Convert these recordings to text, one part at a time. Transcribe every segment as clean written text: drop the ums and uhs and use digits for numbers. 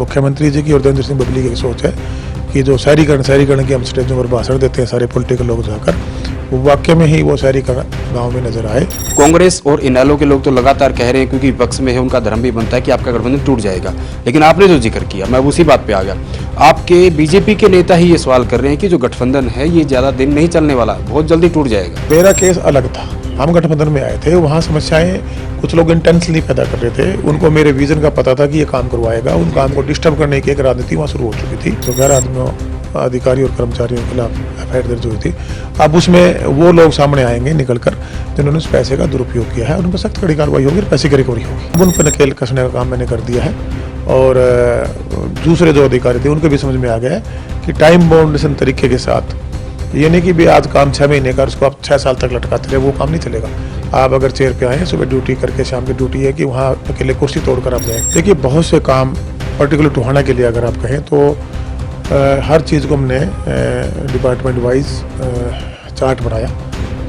मुख्यमंत्री जी की और देवेंद्र सिंह बबली की सोच है कि जो शहरीकरण की हम स्टेजों पर भाषण देते हैं सारे पॉलिटिकल लोग जाकर, वो वाकई में ही वो शहरीकरण गांव में नजर आए। कांग्रेस और इनेलो के लोग तो लगातार कह रहे हैं, क्योंकि विपक्ष में है, उनका धर्म भी बनता है कि आपका गठबंधन टूट जाएगा। लेकिन आपने जो जिक्र किया, मैं उसी बात पे आ गया। आपके बीजेपी के नेता ही ये सवाल कर रहे हैं कि जो गठबंधन है ये ज्यादा दिन नहीं चलने वाला, बहुत जल्दी टूट जाएगा। मेरा केस अलग था, हम गठबंधन में आए थे, वहाँ समस्याएं कुछ लोग इंटेंसली पैदा कर रहे थे, उनको मेरे विजन का पता था कि ये काम करवाएगा, उन काम को डिस्टर्ब करने की एक राजनीति वहाँ शुरू हो चुकी थी। तो 11 आदमियों अधिकारी और कर्मचारियों के खिलाफ एफआईआर दर्ज हुई थी। अब उसमें वो लोग सामने आएंगे निकलकर जिन्होंने उस पैसे का दुरुपयोग किया है, उन पर सख्त कड़ी कार्रवाई होगी और पैसे की रिकवरी होगी। उन पर नकेल कसने का काम मैंने कर दिया है और दूसरे जो अधिकारी थे उनको भी समझ में आ गया है कि टाइम बाउंडेशन तरीके के साथ, ये नहीं कि भी आज काम 6 महीने का उसको आप 6 साल तक लटकाते रहे, वो काम नहीं चलेगा। आप अगर चेयर पे आए, सुबह ड्यूटी करके शाम की ड्यूटी है कि वहाँ अकेले कुर्सी तोड़कर आप जाएंगे। देखिए बहुत से काम पर्टिकुलर टोहाना के लिए अगर आप कहें तो हर चीज़ को हमने डिपार्टमेंट वाइज चार्ट बनाया,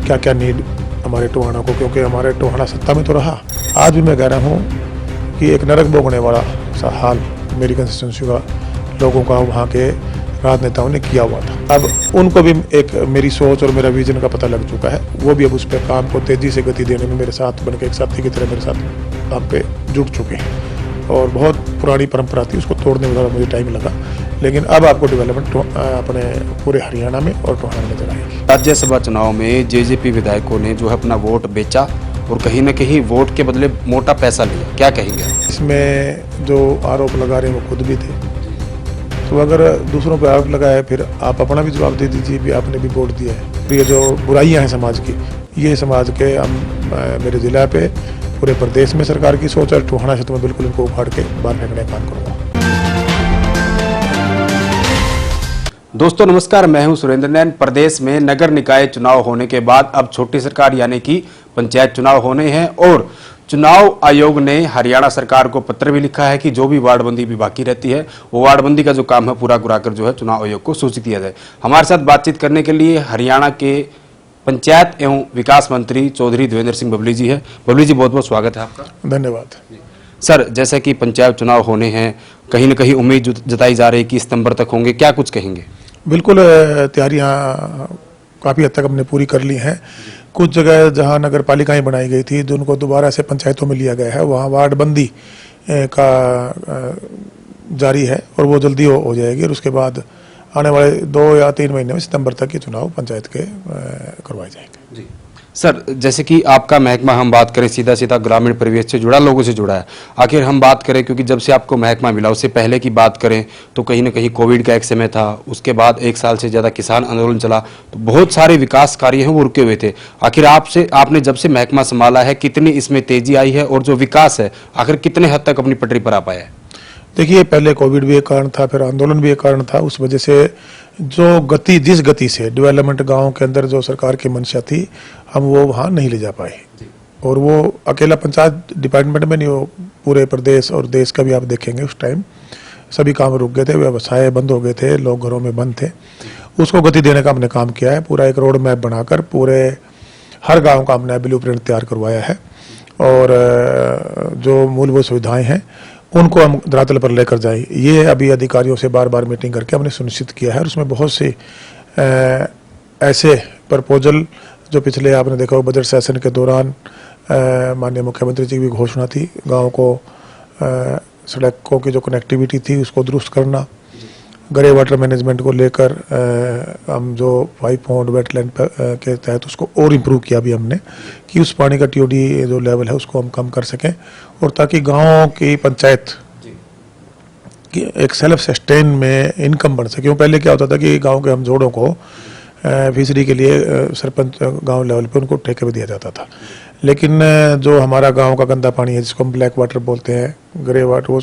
क्या क्या नीड हमारे टोहाना को, क्योंकि हमारे टोहाना सत्ता में तो रहा। आज भी मैं कह रहा हूँ कि एक नरक भोगने वाला सा हाल मेरी कंस्टिट्यूंसी का लोगों का वहाँ के राजनेताओं ने किया हुआ था। अब उनको भी एक मेरी सोच और मेरा विजन का पता लग चुका है, वो भी अब उस पर काम को तेजी से गति देने में मेरे साथ बनकर एक साथी की तरह मेरे साथ काम पे जुट चुके हैं। और बहुत पुरानी परंपरा थी, उसको तोड़ने में मुझे टाइम लगा, लेकिन अब आपको डेवलपमेंट अपने पूरे हरियाणा में और टोहाना में नजर आएगी। राज्यसभा चुनाव में जेजेपी विधायकों ने जो है अपना वोट बेचा और कहीं न कहीं वोट के बदले मोटा पैसा लिया, क्या कहेंगे? इसमें जो आरोप लगा रहे हैं वो खुद भी थे, तो अगर दूसरों पर आरोप लगाए फिर आप अपना भी जवाब दे दीजिए भी आपने भी वोट दिया है। ये जो बुराइयां हैं समाज की, ये समाज के हम मेरे जिला पे पूरे प्रदेश में सरकार की सोच और टोहाना क्षेत्र में बिल्कुल इनको उखाड़ के बाहर फेंकने का काम करूँगा। दोस्तों नमस्कार, मैं हूं सुरेंद्र नैन। प्रदेश में नगर निकाय चुनाव होने के बाद अब छोटी सरकार यानी कि पंचायत चुनाव होने हैं और चुनाव आयोग ने हरियाणा सरकार को पत्र भी लिखा है कि जो भी वार्डबंदी भी बाकी रहती है वो वार्डबंदी का जो काम है पूरा कराकर जो है चुनाव आयोग को सूचित किया जाए। हमारे साथ बातचीत करने के लिए हरियाणा के पंचायत एवं विकास मंत्री चौधरी देवेंद्र सिंह बबली जी है। बबली जी बहुत बहुत स्वागत है आपका। धन्यवाद सर। जैसे कि पंचायत चुनाव होने हैं, कहीं न कहीं उम्मीद जताई जा रही है कि सितंबर तक होंगे, क्या कुछ कहेंगे? बिल्कुल तैयारियां काफ़ी हद तक हमने पूरी कर ली हैं। कुछ जगह जहां नगर पालिकाएं बनाई गई थी जो उनको दोबारा से पंचायतों में लिया गया है, वहां वार्डबंदी का जारी है और वो जल्दी हो जाएगी और उसके बाद आने वाले 2 या 3 महीने में सितंबर तक ये चुनाव पंचायत के करवाए जाएंगे। जी सर, जैसे कि आपका महकमा हम बात करें सीधा सीधा ग्रामीण परिवेश से जुड़ा, लोगों से जुड़ा है। आखिर हम बात करें, क्योंकि जब से आपको महकमा मिला उससे पहले की बात करें तो कहीं ना कहीं कोविड का एक समय था, उसके बाद 1 साल से ज़्यादा किसान आंदोलन चला, तो बहुत सारे विकास कार्य हैं वो रुके हुए थे। आखिर आपने जब से महकमा संभाला है कितनी इसमें तेजी आई है और जो विकास है आखिर कितने हद तक अपनी पटरी पर आ पाया है? देखिए पहले कोविड भी एक कारण था, फिर आंदोलन भी एक कारण था। उस वजह से जिस गति से डेवलपमेंट गाँव के अंदर जो सरकार की मंशा थी हम वो वहाँ नहीं ले जा पाए। और वो अकेला पंचायत डिपार्टमेंट में नहीं, वो पूरे प्रदेश और देश का भी आप देखेंगे उस टाइम सभी काम रुक गए थे, व्यवसाय बंद हो गए थे, लोग घरों में बंद थे। उसको गति देने का हमने काम किया है, पूरा एक रोड मैप बनाकर पूरे हर गाँव का हमने ब्लूप्रिंट तैयार करवाया है और जो मूलभूत सुविधाएँ हैं उनको हम धरातल पर लेकर जाएं। ये अभी अधिकारियों से बार बार मीटिंग करके हमने सुनिश्चित किया है और उसमें बहुत से ऐसे प्रपोजल जो पिछले आपने देखा बजट सेशन के दौरान माननीय मुख्यमंत्री जी की भी घोषणा थी, गाँव को सड़कों की जो कनेक्टिविटी थी उसको दुरुस्त करना, ग्रे वाटर मैनेजमेंट को लेकर हम जो 5 पॉइंट वेटलैंड के तहत उसको और इम्प्रूव किया भी हमने कि उस पानी का टीओडी जो लेवल है उसको हम कम कर सकें और ताकि गाँव की पंचायत की एक सेल्फ सस्टेन में इनकम बन सके। पहले क्या होता था कि गांव के हम जोड़ों को फिशरी के लिए सरपंच गांव लेवल पे उनको ठेके पे दिया जाता था, लेकिन जो हमारा गांव का गंदा पानी है जिसको हम ब्लैक वाटर बोलते हैं, ग्रे वाटर, वो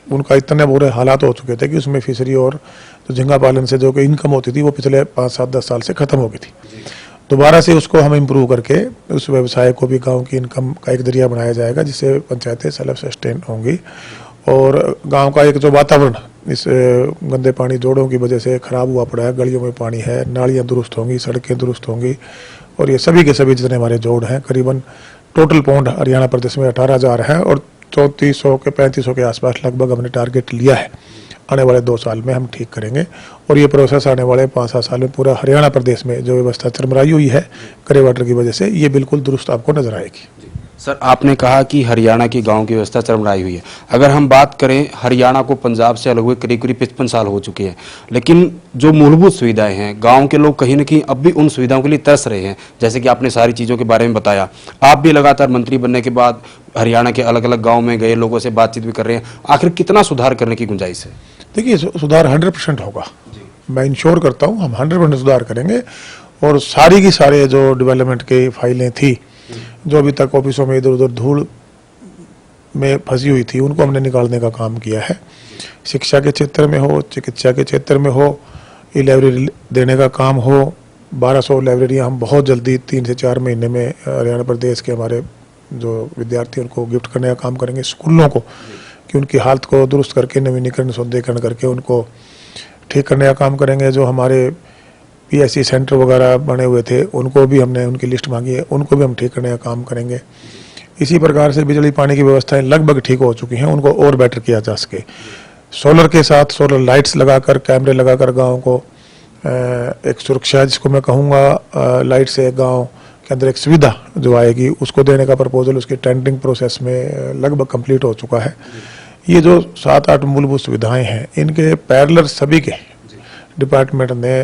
उनका इतने बुरे हालात हो चुके थे कि उसमें फिशरी और जो झींगा पालन से जो कि इनकम होती थी वो पिछले 5, 7, 10 साल से ख़त्म हो गई थी। दोबारा से उसको हम इम्प्रूव करके उस व्यवसाय को भी गांव की इनकम का एक जरिया बनाया जाएगा जिससे पंचायतें सेल्फ सस्टेन होंगी और गांव का एक जो वातावरण इस गंदे पानी जोड़ों की वजह से ख़राब हुआ पड़ा है, गलियों में पानी है, नालियाँ दुरुस्त होंगी, सड़कें दुरुस्त होंगी और ये सभी के सभी जितने हमारे जोड़ हैं, करीबन टोटल पौंड हरियाणा प्रदेश में 18,000 है और 3400 के 3500 के आसपास लगभग हमने टारगेट लिया है। आने वाले 2 साल में हम ठीक करेंगे और ये प्रोसेस आने वाले 5-7 साल में पूरा हरियाणा प्रदेश में जो व्यवस्था चरमराई हुई है ग्रे वाटर की वजह से, ये बिल्कुल दुरुस्त आपको नजर आएगी। सर, आपने कहा कि हरियाणा की गांव की व्यवस्था चरमराई हुई है। अगर हम बात करें, हरियाणा को पंजाब से अलग हुए करीब करीब 55 साल हो चुके हैं, लेकिन जो मूलभूत सुविधाएं हैं गांव के लोग कहीं न कहीं अब भी उन सुविधाओं के लिए तरस रहे हैं। जैसे कि आपने सारी चीज़ों के बारे में बताया, आप भी लगातार मंत्री बनने के बाद हरियाणा के अलग अलग गाँव में गए, लोगों से बातचीत भी कर रहे हैं। आखिर कितना सुधार करने की गुंजाइश है? देखिए, सुधार 100% होगा, मैं इंश्योर करता हूँ, हम 100% सुधार करेंगे। और सारी की सारे जो डेवलपमेंट की फाइलें थी, जो अभी तक ऑफिसों में इधर उधर धूल में फंसी हुई थी, उनको हमने निकालने का काम किया है। शिक्षा के क्षेत्र में हो, चिकित्सा के क्षेत्र में हो, ई लाइब्रेरी देने का काम हो, 1200 लाइब्रेरियाँ हम बहुत जल्दी 3 से 4 महीने में हरियाणा प्रदेश के हमारे जो विद्यार्थी उनको गिफ्ट करने का काम करेंगे। स्कूलों को कि उनकी हालत को दुरुस्त करके नवीनीकरण सौंदर्यीकरण करके उनको ठीक करने का काम करेंगे। जो हमारे PSC सेंटर वगैरह बने हुए थे, उनको भी हमने उनकी लिस्ट मांगी है, उनको भी हम ठीक करने का काम करेंगे। इसी प्रकार से बिजली पानी की व्यवस्थाएं लगभग ठीक हो चुकी हैं, उनको और बेटर किया जा सके। सोलर के साथ सोलर लाइट्स लगाकर, कैमरे लगाकर गाँव को एक सुरक्षा, जिसको मैं कहूँगा लाइट से गाँव के अंदर एक सुविधा जो आएगी, उसको देने का प्रपोजल उसकी टेंडरिंग प्रोसेस में लगभग कंप्लीट हो चुका है। ये जो 7-8 मूलभूत सुविधाएं हैं, इनके पैरेलल सभी के डिपार्टमेंट ने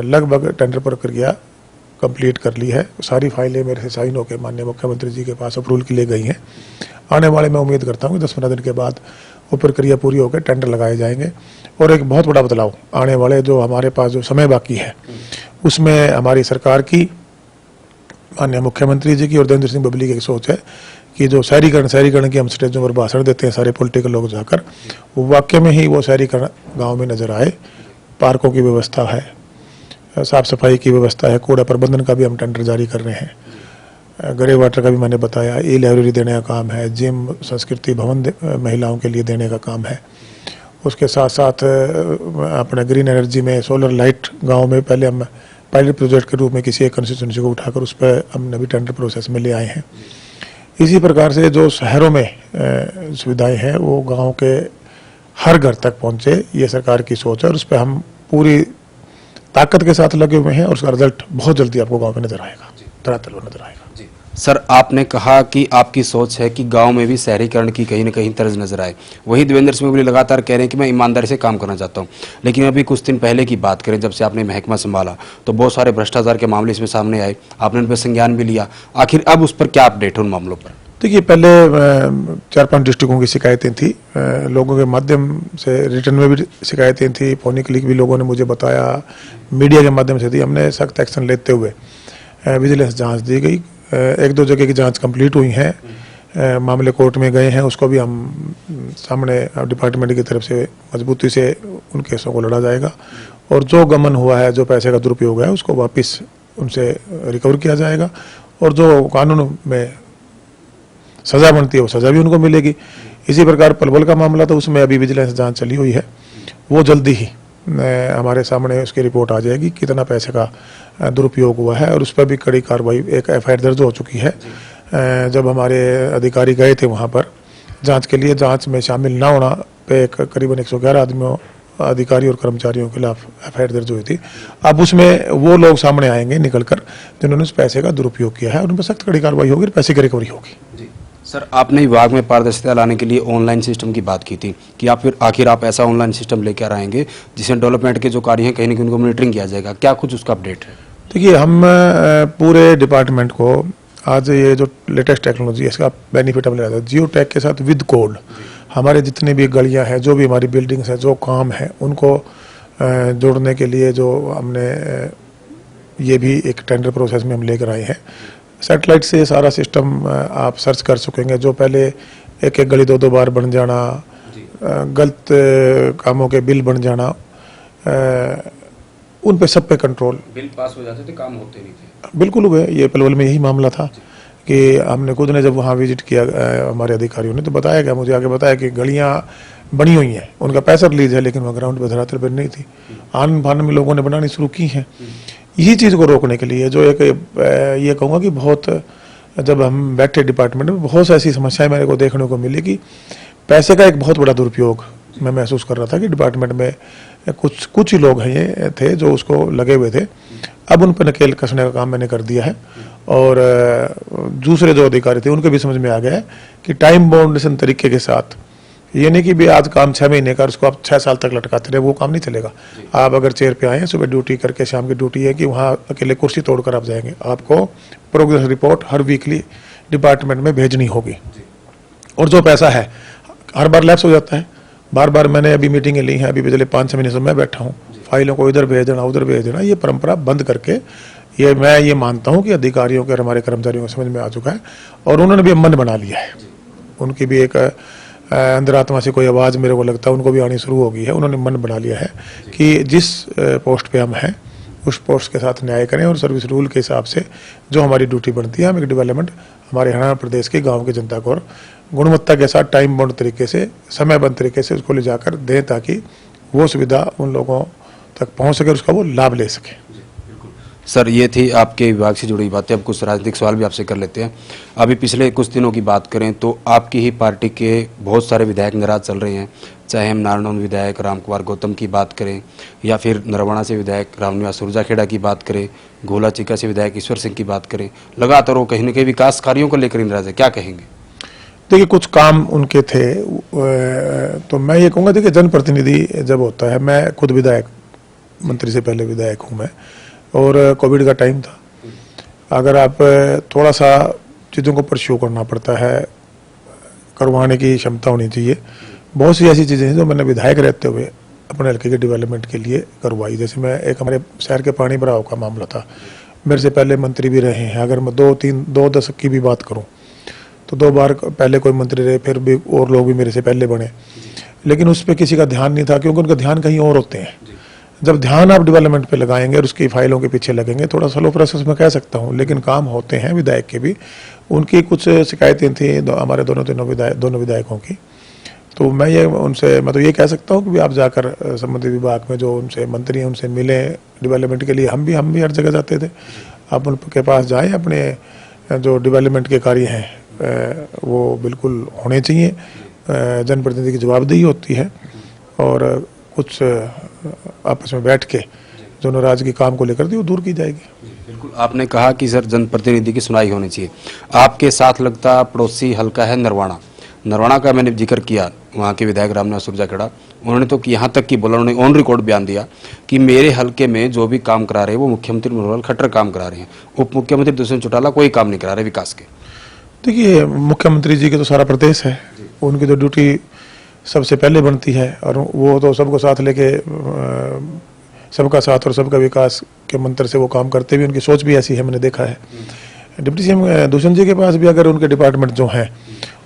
लगभग टेंडर प्रक्रिया कंप्लीट कर ली है। सारी फाइलें मेरे से साइन होकर माननीय मुख्यमंत्री जी के पास अप्रूवल के लिए गई हैं। आने वाले मैं उम्मीद करता हूँ कि 10-15 दिन के बाद वो प्रक्रिया पूरी होकर टेंडर लगाए जाएंगे। और एक बहुत बड़ा बदलाव आने वाले जो हमारे पास जो समय बाकी है, उसमें हमारी सरकार की, माननीय मुख्यमंत्री जी की और देवेंद्र सिंह बबली की एक सोच है कि जो शहरीकरण की हम स्टेजों पर भाषण देते हैं सारे पॉलिटिकल लोग जाकर, वो वाकई में ही वो शहरीकरण गाँव में नजर आए। पार्कों की व्यवस्था है, साफ सफाई की व्यवस्था है, कूड़ा प्रबंधन का भी हम टेंडर जारी कर रहे हैं, ग्रे वाटर का भी मैंने बताया, ई लाइब्रेरी देने का काम है, जिम संस्कृति भवन महिलाओं के लिए देने का काम है। उसके साथ साथ अपने ग्रीन एनर्जी में सोलर लाइट गांव में पहले हम पायलट प्रोजेक्ट के रूप में किसी एक कंस्टिट्यूंसी को उठाकर उस पर हम अभी टेंडर प्रोसेस में ले आए हैं। इसी प्रकार से जो शहरों में सुविधाएं हैं वो गाँव के हर घर तक पहुंचे, ये सरकार की सोच है और उस पर हम पूरी ताकत के साथ लगे हुए हैं और उसका रिजल्ट बहुत जल्दी आपको गांव में नजर आएगा, धरातल पर नजर आएगा। जी सर, आपने कहा कि आपकी सोच है कि गांव में भी शहरीकरण की कहीं न कहीं तर्ज नजर आए। वही देवेंद्र सिंह बबली लगातार कह रहे हैं कि मैं ईमानदारी से काम करना चाहता हूं, लेकिन अभी कुछ दिन पहले की बात करें, जब से आपने महकमा संभाला तो बहुत सारे भ्रष्टाचार के मामले इसमें सामने आए, आपने उन पर संज्ञान भी लिया। आखिर अब उस पर क्या अपडेट है उन मामलों पर? देखिए, पहले 4-5 डिस्ट्रिक्टों की शिकायतें थी, लोगों के माध्यम से रिटर्न में भी शिकायतें थी, फोनिकली भी लोगों ने मुझे बताया, मीडिया के माध्यम से थी। हमने सख्त एक्शन लेते हुए विजिलेंस जांच दी गई, 1-2 जगह की जांच कंप्लीट हुई हैं, मामले कोर्ट में गए हैं, उसको भी हम सामने डिपार्टमेंट की तरफ से मजबूती से उन केसों को लड़ा जाएगा और जो गमन हुआ है, जो पैसे का दुरुपयोग है, उसको वापस उनसे रिकवर किया जाएगा और जो कानून में सजा बनती है वो सजा भी उनको मिलेगी। इसी प्रकार पलवल का मामला, तो उसमें अभी विजिलेंस जांच चली हुई है, वो जल्दी ही हमारे सामने उसकी रिपोर्ट आ जाएगी कितना पैसे का दुरुपयोग हुआ है और उस पर भी कड़ी कार्रवाई, एक FIR दर्ज हो चुकी है। जब हमारे अधिकारी गए थे वहाँ पर जांच के लिए, जांच में शामिल ना होना पे करीबन 111 आदमियों, अधिकारी और कर्मचारियों के खिलाफ FIR दर्ज हुई थी। अब उसमें वो लोग सामने आएंगे निकल कर जिन्होंने उस पैसे का दुरुपयोग किया है और उन पर सख्त कड़ी कार्रवाई होगी और पैसे की रिकवरी होगी। सर, आपने विभाग में पारदर्शिता लाने के लिए ऑनलाइन सिस्टम की बात की थी कि आखिर आप ऐसा ऑनलाइन सिस्टम लेकर आएंगे जिसमें डेवलपमेंट के जो कार्य हैं कहीं न कहीं उनको मॉनिटरिंग किया जाएगा, क्या कुछ उसका अपडेट है? देखिए, हम पूरे डिपार्टमेंट को आज ये जो लेटेस्ट टेक्नोलॉजी है इसका बेनिफिट हम ले रहे हैं। जियो टैग के साथ विद कोड हमारे जितनी भी गलियां हैं, जो भी हमारी बिल्डिंग्स हैं, जो काम है, उनको जोड़ने के लिए जो हमने ये भी एक टेंडर प्रोसेस में हम लेकर आए हैं। सैटेलाइट से सारा सिस्टम आप सर्च कर सकेंगे। जो पहले एक गली 2 बार बन जाना, गलत कामों के बिल बन जाना, उन पे सब पे कंट्रोल, बिल पास हो जाते थे, काम होते नहीं थे। बिल्कुल हुए। ये पलवल में यही मामला था कि हमने खुद ने जब वहाँ विजिट किया हमारे अधिकारियों ने, तो बताया गया, मुझे आगे बताया कि गलियाँ बनी हुई हैं, उनका पैसा रिलीज है, लेकिन वह ग्राउंड पे धरातल पर नहीं थी। आन फान में लोगों ने बनानी शुरू की हैं। इसी चीज़ को रोकने के लिए जो एक ये कहूँगा कि बहुत, जब हम बैठे डिपार्टमेंट में, बहुत सी ऐसी समस्याएं मेरे को देखने को मिली कि पैसे का एक बहुत बड़ा दुरुपयोग मैं महसूस कर रहा था कि डिपार्टमेंट में कुछ ही लोग हैं ये थे जो उसको लगे हुए थे। अब उन पर नकेल कसने का काम मैंने कर दिया है और दूसरे जो अधिकारी थे उनके भी समझ में आ गया है कि टाइम बाउंडेशन तरीके के साथ, ये नहीं कि भी आज काम 6 महीने का उसको आप 6 साल तक लटकाते रहे, वो काम नहीं चलेगा। आप अगर चेयर पे आए हैं, सुबह ड्यूटी करके शाम की ड्यूटी है कि वहाँ अकेले कुर्सी तोड़कर आप जाएंगे, आपको प्रोग्रेस रिपोर्ट हर वीकली डिपार्टमेंट में भेजनी होगी। और जो पैसा है हर बार लैप्स हो जाता है, बार बार मैंने अभी मीटिंगें ली हैं, अभी पिछले 5-6 महीने से मैं बैठा हूँ, फाइलों को इधर भेज देना उधर भेज देना, ये परंपरा बंद करके मैं ये मानता हूँ कि अधिकारियों के और हमारे कर्मचारियों को समझ में आ चुका है और उन्होंने भी मन बना लिया है। उनकी भी एक अंतरात्मा से कोई आवाज़ मेरे को लगता है उनको भी आनी शुरू हो गई है। उन्होंने मन बना लिया है कि जिस पोस्ट पे हम हैं उस पोस्ट के साथ न्याय करें और सर्विस रूल के हिसाब से जो हमारी ड्यूटी बनती है, हम एक डेवलपमेंट हमारे हरियाणा प्रदेश के गाँव की जनता को और गुणवत्ता के साथ टाइम बाउंड तरीके से, समयबद्ध तरीके से उसको ले जाकर दें ताकि वो सुविधा उन लोगों तक पहुंच सके, उसका वो लाभ ले सके। सर, ये थी आपके विभाग से जुड़ी बातें। अब कुछ राजनीतिक सवाल भी आपसे कर लेते हैं। अभी पिछले कुछ दिनों की बात करें तो आपकी ही पार्टी के बहुत सारे विधायक नाराज चल रहे हैं, चाहे हम नारनौंद विधायक रामकुमार गौतम की बात करें या फिर नरवाणा से विधायक रामनिवास सुरजाखेड़ा की बात करें, घोला चिका से विधायक ईश्वर सिंह की बात करें, लगातार वो कहीं न कहीं विकास कार्यों को लेकर नाराज है, क्या कहेंगे? देखिए, कुछ काम उनके थे तो मैं ये कहूँगा, देखिए जनप्रतिनिधि जब होता है, मैं खुद विधायक मंत्री से पहले विधायक हूँ मैं, और कोविड का टाइम था। अगर आप थोड़ा सा चीज़ों को परस्यू करना पड़ता है, करवाने की क्षमता होनी चाहिए। बहुत सी ऐसी चीज़ें हैं जो मैंने विधायक रहते हुए अपने हल्के के डेवलपमेंट के लिए करवाई। जैसे मैं एक हमारे शहर के पानी भराव का मामला था, मेरे से पहले मंत्री भी रहे हैं। अगर मैं 2 दशक की भी बात करूं तो 2 बार पहले कोई मंत्री रहे, फिर भी और लोग भी मेरे से पहले बने, लेकिन उस पर किसी का ध्यान नहीं था क्योंकि उनका ध्यान कहीं और होते हैं। जब ध्यान आप डेवलपमेंट पे लगाएंगे और उसकी फाइलों के पीछे लगेंगे, थोड़ा स्लो प्रोसेस में कह सकता हूँ, लेकिन काम होते हैं विधायक के भी। उनकी कुछ शिकायतें थी हमारे दोनों विधायकों की, तो मैं तो ये कह सकता हूँ कि आप जाकर संबंधित विभाग में जो उनसे मंत्री हैं उनसे मिले डेवलपमेंट के लिए। हम भी हर जगह जाते थे। आप उनके पास जाएं, अपने जो डेवलपमेंट के कार्य हैं वो बिल्कुल होने चाहिए। जनप्रतिनिधि की जवाबदेही होती है और कुछ आपस में बैठ के जो नाराजगी काम को लेकर थी वो दूर की जाएगी। बिल्कुल, आपने कहा कि सर जनप्रतिनिधि की सुनाई होनी चाहिए। आपके साथ लगता पड़ोसी हल्का है नरवाणा का मैंने जिक्र किया, वहाँ के विधायक रामनिवास सुरजाखेड़ा, उन्होंने तो यहाँ तक कि बोला, उन्होंने ऑन रिकॉर्ड बयान दिया कि मेरे हल्के में जो भी काम करा रहे हैं वो मुख्यमंत्री मनोहर खट्टर काम करा रहे हैं, उप मुख्यमंत्री दुष्यंत चौटाला कोई काम नहीं करा रहे विकास के। देखिए, मुख्यमंत्री जी के तो सारा प्रदेश है, उनकी तो ड्यूटी सबसे पहले बनती है और वो तो सबको साथ लेके सबका साथ और सबका विकास के मंत्र से वो काम करते भी, उनकी सोच भी ऐसी है, मैंने देखा है। डिप्टी सीएम दुष्यंत जी के पास भी अगर उनके डिपार्टमेंट जो हैं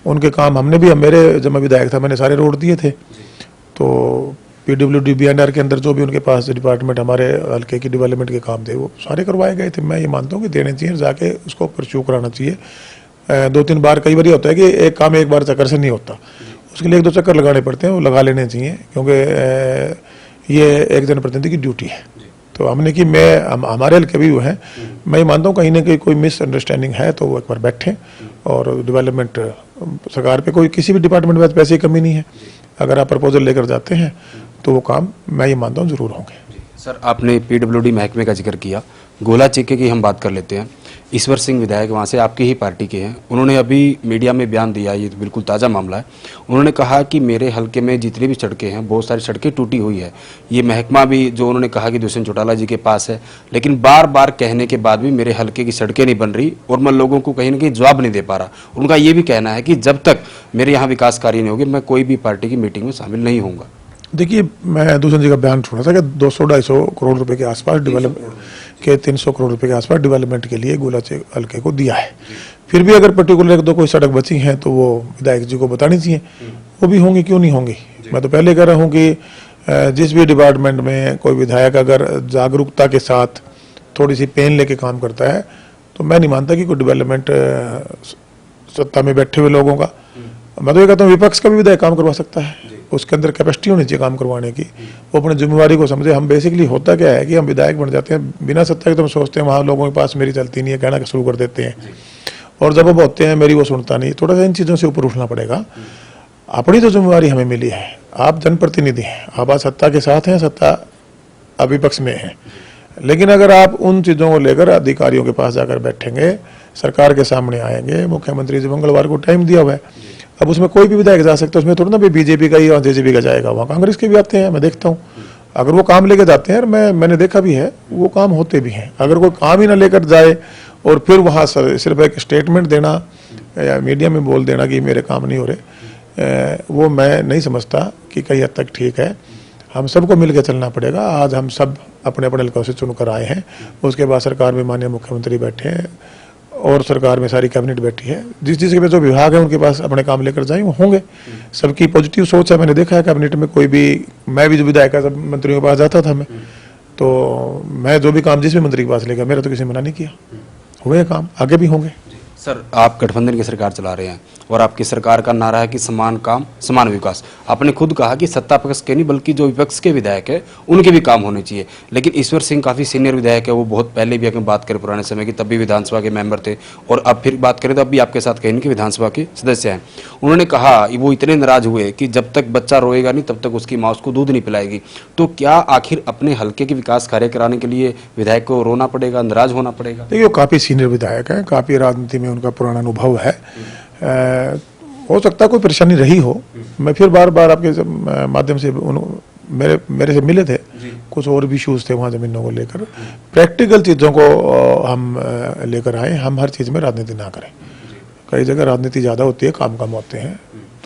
उनके काम मेरे जब मैं विधायक था मैंने सारे रोड दिए थे, तो PWD BNR के अंदर जो भी उनके पास डिपार्टमेंट हमारे हल्के की डेवलपमेंट के काम थे वो सारे करवाए गए थे। मैं ये मानता हूँ कि देने चाहिए, जाके उसको परस्यू कराना चाहिए। 2-3 बार, कई बार होता है कि एक काम एक बार चक्कर से नहीं होता, उसके लिए 1-2 चक्कर लगाने पड़ते हैं, वो लगा लेने चाहिए, क्योंकि ये एक जनप्रतिनिधि की ड्यूटी है। तो हमने कि हमारे हल्के भी वो हैं, मैं ये मानता हूँ कहीं ना कहीं कोई मिसअंडरस्टैंडिंग है तो वो एक बार बैठें और डेवलपमेंट सरकार पे कोई किसी भी डिपार्टमेंट में पैसे की कमी नहीं है। अगर आप प्रपोजल लेकर जाते हैं तो वो काम मैं ये मानता हूँ जरूर होंगे। सर, आपने PWD महकमे का जिक्र किया, गोला चिक्के की हम बात कर लेते हैं। ईश्वर सिंह विधायक वहाँ से आपकी ही पार्टी के हैं, उन्होंने अभी मीडिया में बयान दिया, ये बिल्कुल ताज़ा मामला है। उन्होंने कहा कि मेरे हल्के में जितनी भी सड़कें हैं, बहुत सारी सड़कें टूटी हुई है। ये महकमा भी जो उन्होंने कहा कि दुष्यंत चौटाला जी के पास है, लेकिन बार बार कहने के बाद भी मेरे हल्के की सड़कें नहीं बन रही और मैं लोगों को कहीं ना कहीं जवाब नहीं दे पा रहा। उनका ये भी कहना है कि जब तक मेरे यहाँ विकास कार्य नहीं होगी मैं कोई भी पार्टी की मीटिंग में शामिल नहीं होऊंगा। देखिए, मैं दुष्यंत जी का बयान सुना था कि 200-250 करोड़ रुपए के आसपास के 300 करोड़ रुपए के आसपास डेवलपमेंट के लिए गोला हल्के को दिया है। फिर भी अगर पर्टिकुलर 1-2 कोई सड़क बची हैं तो वो विधायक जी को बतानी चाहिए, वो भी होंगी, क्यों नहीं होंगी। मैं तो पहले कह रहा हूँ कि जिस भी डिपार्टमेंट में कोई विधायक अगर जागरूकता के साथ थोड़ी सी पेन लेके काम करता है तो मैं नहीं मानता कि कोई डेवलपमेंट सत्ता में बैठे हुए लोगों का, मैं तो ये कहता हूँ विपक्ष का भी विधायक काम करवा सकता है। उसके अंदर कैपेसिटी होनी चाहिए काम करवाने की, वो अपनी जिम्मेवारी को समझे। हम बेसिकली होता क्या है कि हम विधायक बन जाते हैं बिना सत्ता के, तो हम सोचते हैं वहाँ लोगों के पास मेरी चलती नहीं है, कहना शुरू कर देते हैं, और जब वो होते हैं मेरी वो सुनता नहीं। थोड़ा सा इन चीज़ों से ऊपर उठना पड़ेगा। अपनी तो जिम्मेवारी हमें मिली है, आप जनप्रतिनिधि हैं, आप आज सत्ता के साथ हैं, सत्ता अविपक्ष में है, लेकिन अगर आप उन चीज़ों को लेकर अधिकारियों के पास जाकर बैठेंगे, सरकार के सामने आएंगे, मुख्यमंत्री जी मंगलवार को टाइम दिया हुआ है, अब उसमें कोई भी विधायक जा सकता है, उसमें थोड़ा ना भी बीजेपी का ही और जेजेपी का जाएगा, वहाँ कांग्रेस के भी आते हैं, मैं देखता हूँ। अगर वो काम लेकर जाते हैं, और मैंने देखा भी है, वो काम होते भी हैं। अगर कोई काम ही ना लेकर जाए और फिर वहाँ सिर्फ एक स्टेटमेंट देना या मीडिया में बोल देना कि मेरे काम नहीं हो रहे, वो मैं नहीं समझता कि कहीं हद तक ठीक है। हम सबको मिलकर चलना पड़ेगा। आज हम सब अपने अपने हल्कों से चुनकर आए हैं, उसके बाद सरकार में माननीय मुख्यमंत्री बैठे हैं और सरकार में सारी कैबिनेट बैठी है। जिस चीज़ के जो विभाग है उनके पास अपने काम लेकर जाएं, वो होंगे। सबकी पॉजिटिव सोच है, मैंने देखा है कैबिनेट में कोई भी, मैं भी जो विधायक सब मंत्रियों के पास जाता था मैं, तो मैं जो भी काम जिस भी मंत्री के पास लेगा, मेरा तो किसी ने मना नहीं किया, हुए काम, आगे भी होंगे। सर, आप गठबंधन की सरकार चला रहे हैं और आपकी सरकार का नारा है कि समान काम समान विकास। आपने खुद कहा कि सत्ता पक्ष के नहीं बल्कि जो विपक्ष के विधायक है उनके भी काम होने चाहिए, लेकिन ईश्वर सिंह काफ़ी सीनियर विधायक है, वो बहुत पहले भी अगर बात करें पुराने समय की, तब भी विधानसभा के मेंबर थे और अब फिर बात करें तो अब भी आपके साथ कहीं कि विधानसभा के सदस्य हैं। उन्होंने कहा वो इतने नाराज हुए कि जब तक बच्चा रोएगा नहीं तब तक उसकी माँ उसको दूध नहीं पिलाएगी। तो क्या आखिर अपने हल्के के विकास कार्य कराने के लिए विधायक को रोना पड़ेगा, नाराज होना पड़ेगा? देखिए, वो काफ़ी सीनियर विधायक हैं, काफ़ी राजनीति में उनका पुराना अनुभव है। हो सकता है कोई परेशानी रही हो। मैं फिर बार बार आपके माध्यम से मेरे से मिले थे, कुछ और भी इशूज़ थे वहाँ ज़मीनों को लेकर। प्रैक्टिकल चीज़ों को हम लेकर आए, हम हर चीज़ में राजनीति ना करें। कई जगह राजनीति ज़्यादा होती है, काम कम होते हैं,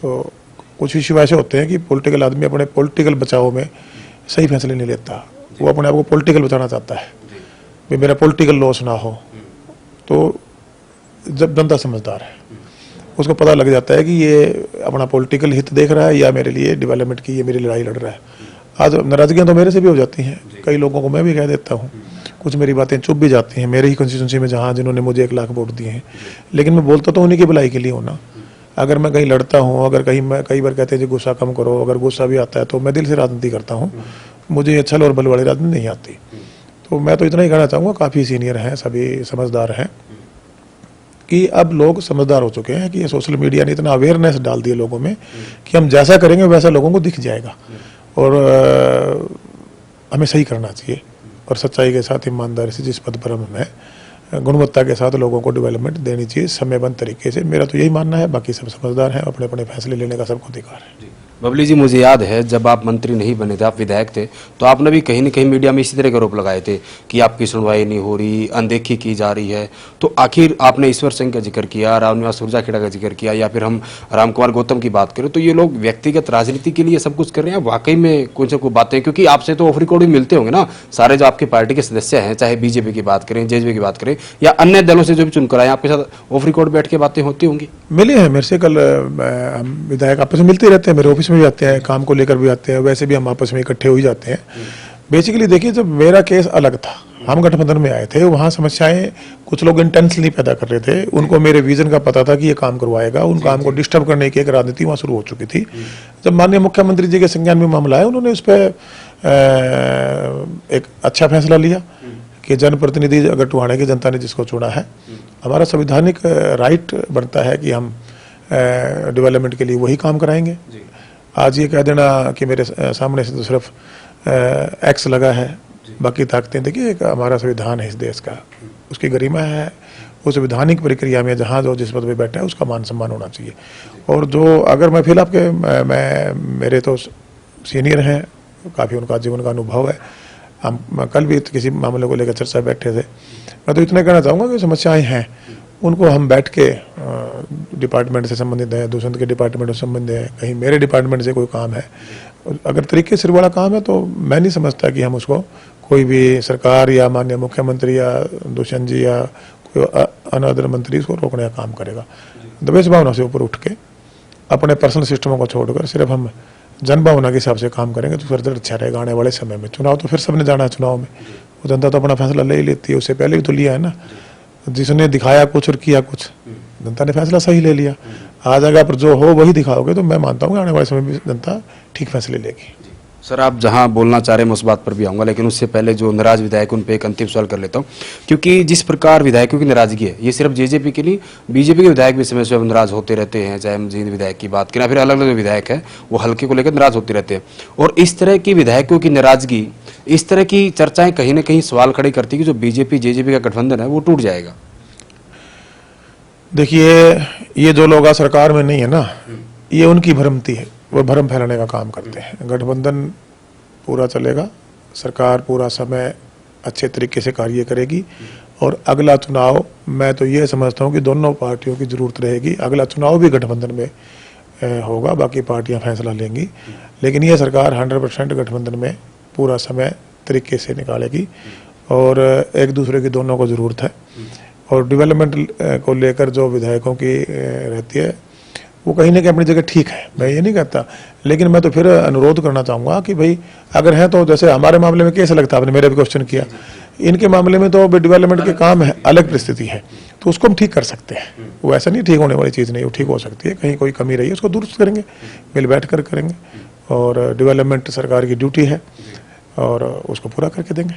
तो कुछ इशू ऐसे होते हैं कि पॉलिटिकल आदमी अपने पॉलिटिकल बचाव में सही फैसले नहीं लेता, वो अपने आप को पॉलिटिकल बचाना चाहता है, भाई मेरा पॉलिटिकल लॉस ना हो। तो जब जनता समझदार है, उसको पता लग जाता है कि ये अपना पॉलिटिकल हित देख रहा है या मेरे लिए डेवलपमेंट की ये मेरी लड़ाई लड़ रहा है। आज नाराजगियाँ तो मेरे से भी हो जाती हैं, कई लोगों को मैं भी कह देता हूँ, कुछ मेरी बातें चुप भी जाती हैं, मेरे ही कंस्टिट्यूंसी में जहाँ जिन्होंने मुझे 1 लाख वोट दिए हैं, लेकिन मैं बोलता तो उन्हीं की भलाई के लिए हूँ ना। अगर मैं कहीं लड़ता हूँ, अगर कहीं मैं कई बार कहते हैं जी गुस्सा कम करो, अगर गुस्सा भी आता है तो मैं दिल से राजनीति करता हूँ, मुझे छल और बल वाली राजनीति नहीं आती। तो मैं तो इतना ही कहना चाहूँगा, काफ़ी सीनियर हैं, सभी समझदार हैं कि अब लोग समझदार हो चुके हैं कि ये सोशल मीडिया ने इतना अवेयरनेस डाल दिया लोगों में कि हम जैसा करेंगे वैसा लोगों को दिख जाएगा, और हमें सही करना चाहिए और सच्चाई के साथ ईमानदारी से जिस पद पर हम हैं, गुणवत्ता के साथ लोगों को डेवलपमेंट देनी चाहिए समयबद्ध तरीके से। मेरा तो यही मानना है, बाकी सब समझदार हैं, अपने अपने फैसले लेने का सबको अधिकार है। बबली जी, मुझे याद है जब आप मंत्री नहीं बने थे, आप विधायक थे, तो आपने भी कहीं न कहीं मीडिया में इसी तरह के आरोप लगाए थे कि आपकी सुनवाई नहीं हो रही, अनदेखी की जा रही है। तो आखिर आपने ईश्वर सिंह का जिक्र किया, रामनिवास सुरजाखेड़ा का जिक्र किया, या फिर हम रामकुमार गौतम की बात करें, तो ये लोग व्यक्तिगत राजनीति के लिए सब कुछ कर रहे हैं। वाकई में कुछ न कुछ बातें, क्योंकि आपसे तो ऑफ रिकॉर्ड भी मिलते होंगे ना सारे जो आपकी पार्टी के सदस्य हैं, चाहे बीजेपी की बात करें, जेजेपी की बात करें या अन्य दलों से जो भी चुनकर आए, आपके साथ ऑफ रिकॉर्ड बैठ के बातें होती होंगी? मिले हैं मेरे से, कल हम विधायक आपस में मिलते रहते हैं, मेरे ऑफिस में भी आते हैं, काम को लेकर भी आते हैं, वैसे भी हम आपस में इकट्ठे हो ही जाते हैं। बेसिकली देखिए, जब मेरा केस अलग था, हम गठबंधन में आए थे, वहाँ समस्याएं कुछ लोग इंटेंसली पैदा कर रहे थे, उनको मेरे विजन का पता था कि ये काम करवाएगा, उन काम को डिस्टर्ब करने की एक राजनीति वहाँ शुरू हो चुकी थी। जब माननीय मुख्यमंत्री जी के संज्ञान में मामला है, उन्होंने उस पर एक अच्छा फैसला लिया कि जनप्रतिनिधि अगर टुहाने की जनता ने जिसको चुना है, हमारा संवैधानिक राइट बनता है कि हम डेवलपमेंट के लिए वही काम कराएंगे। आज ये कह देना कि मेरे सामने से तो सिर्फ एक्स लगा है, बाकी ताकतें, देखिए एक हमारा संविधान है इस देश का, उसकी गरिमा है, उस संवैधानिक प्रक्रिया में जहाँ जो जिस पद पे बैठा है उसका मान सम्मान होना चाहिए। और जो अगर मैं फिर आपके मेरे तो सीनियर हैं, काफ़ी उनका जीवन का अनुभव है, हम कल भी किसी मामले को लेकर चर्चा बैठे थे। मैं तो इतना कहना चाहूँगा कि समस्याएं हैं, उनको हम बैठ के डिपार्टमेंट से संबंधित है, दूसरे के डिपार्टमेंट से संबंधित है, कहीं मेरे डिपार्टमेंट से कोई काम है, अगर तरीके से बड़ा काम है तो मैं नहीं समझता कि हम उसको कोई भी सरकार या माननीय मुख्यमंत्री या दुष्यंत जी या कोई अनदर मंत्री उसको रोकने का काम करेगा। दबेश भावना से ऊपर उठ के अपने पर्सनल सिस्टमों को छोड़कर सिर्फ हम जन भावना के हिसाब से काम करेंगे तो फिर अच्छा रहेगा आने वाले समय में। चुनाव तो फिर सबने जाना है, चुनाव में वो जनता तो अपना फैसला ले ही लेती है, उससे पहले भी तो लिया है ना, जिसने दिखाया कुछ और किया कुछ, जनता ने फैसला सही ले लिया। आज अगर जो हो वही दिखाओगे तो मैं मानता हूँ आने वाले समय में जनता ठीक फैसले लेगी। सर आप जहां बोलना चाह रहे हैं मैं उस बात पर भी आऊंगा, लेकिन उससे पहले जो नाराज विधायक उन पे एक अंतिम सवाल कर लेता हूं, क्योंकि जिस प्रकार विधायकों की नाराजगी है ये सिर्फ जेजेपी की नहीं, बीजेपी के विधायक भी समय से नाराज होते रहते हैं, चाहे हम जींद विधायक की बात करें या फिर अलग अलग विधायक है वो हल्के को लेकर नाराज होते रहते हैं। और इस तरह की विधायकों की नाराजगी, इस तरह की चर्चाएं कहीं ना कहीं सवाल खड़े करती है कि जो बीजेपी जेजेपी का गठबंधन है वो टूट जाएगा। देखिए, ये जो लोग आज सरकार में नहीं है ना, ये उनकी भ्रमती है, वो भ्रम फैलाने का काम करते हैं। गठबंधन पूरा चलेगा, सरकार पूरा समय अच्छे तरीके से कार्य करेगी और अगला चुनाव मैं तो ये समझता हूँ कि दोनों पार्टियों की जरूरत रहेगी। अगला चुनाव भी गठबंधन में होगा, बाकी पार्टियां फैसला लेंगी, लेकिन ये सरकार 100% गठबंधन में पूरा समय तरीके से निकालेगी और एक दूसरे की दोनों को ज़रूरत है। और डेवलपमेंट को लेकर जो विधायकों की रहती है वो कहीं ना कहीं अपनी जगह ठीक है, मैं ये नहीं कहता, लेकिन मैं तो फिर अनुरोध करना चाहूँगा कि भाई अगर है तो जैसे हमारे मामले में कैसे लगता है, आपने मेरे भी क्वेश्चन किया, इनके मामले में तो डेवलपमेंट के काम है, अलग परिस्थिति है, तो उसको हम ठीक कर सकते हैं। वो ऐसा नहीं ठीक होने वाली चीज़ नहीं, वो ठीक हो सकती है। कहीं कोई कमी रही है उसको दुरुस्त करेंगे, मिल बैठ कर करेंगे और डेवलपमेंट सरकार की ड्यूटी है और उसको पूरा करके देंगे।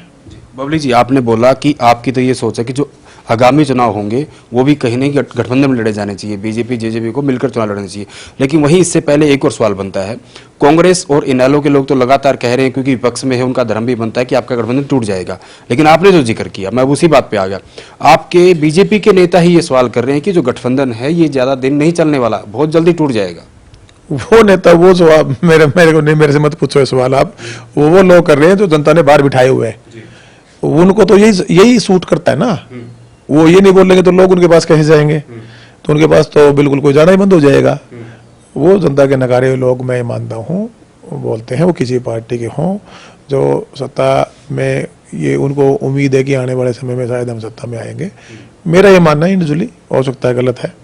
बबली जी, आपने बोला कि आपकी तो ये सोच है कि जो आगामी चुनाव होंगे वो भी कहीं नहीं गठबंधन में लड़े जाने चाहिए, बीजेपी जेजेपी को मिलकर चुनाव लड़ने चाहिए। लेकिन वहीं इससे पहले एक और सवाल बनता है, कांग्रेस और इनेलो के लोग तो लगातार कह रहे हैं, क्योंकि विपक्ष में है, उनका धर्म भी बनता है कि आपका गठबंधन टूट जाएगा। लेकिन आपने जो जिक्र किया, मैं उसी बात पे आ गया, आपके बीजेपी के नेता ही ये सवाल कर रहे हैं कि जो गठबंधन है ये ज्यादा दिन नहीं चलने वाला, बहुत जल्दी टूट जाएगा। वो नेता वो सवाल मेरे को नहीं, मेरे से मत पूछो सवाल आप। वो लोग कर रहे हैं जो जनता ने बाहर बिठाए हुए हैं, उनको तो यही सूट करता है ना। वो ये नहीं बोलेंगे तो लोग उनके पास कैसे जाएंगे, तो उनके पास तो बिल्कुल कोई जाना ही बंद हो जाएगा। वो जनता के नकारे हुए लोग, मैं मानता हूँ, बोलते हैं वो किसी पार्टी के हों जो सत्ता में, ये उनको उम्मीद है कि आने वाले समय में शायद हम सत्ता में आएंगे। मेरा ये मानना है, इंडिविजुअली हो सकता है गलत है,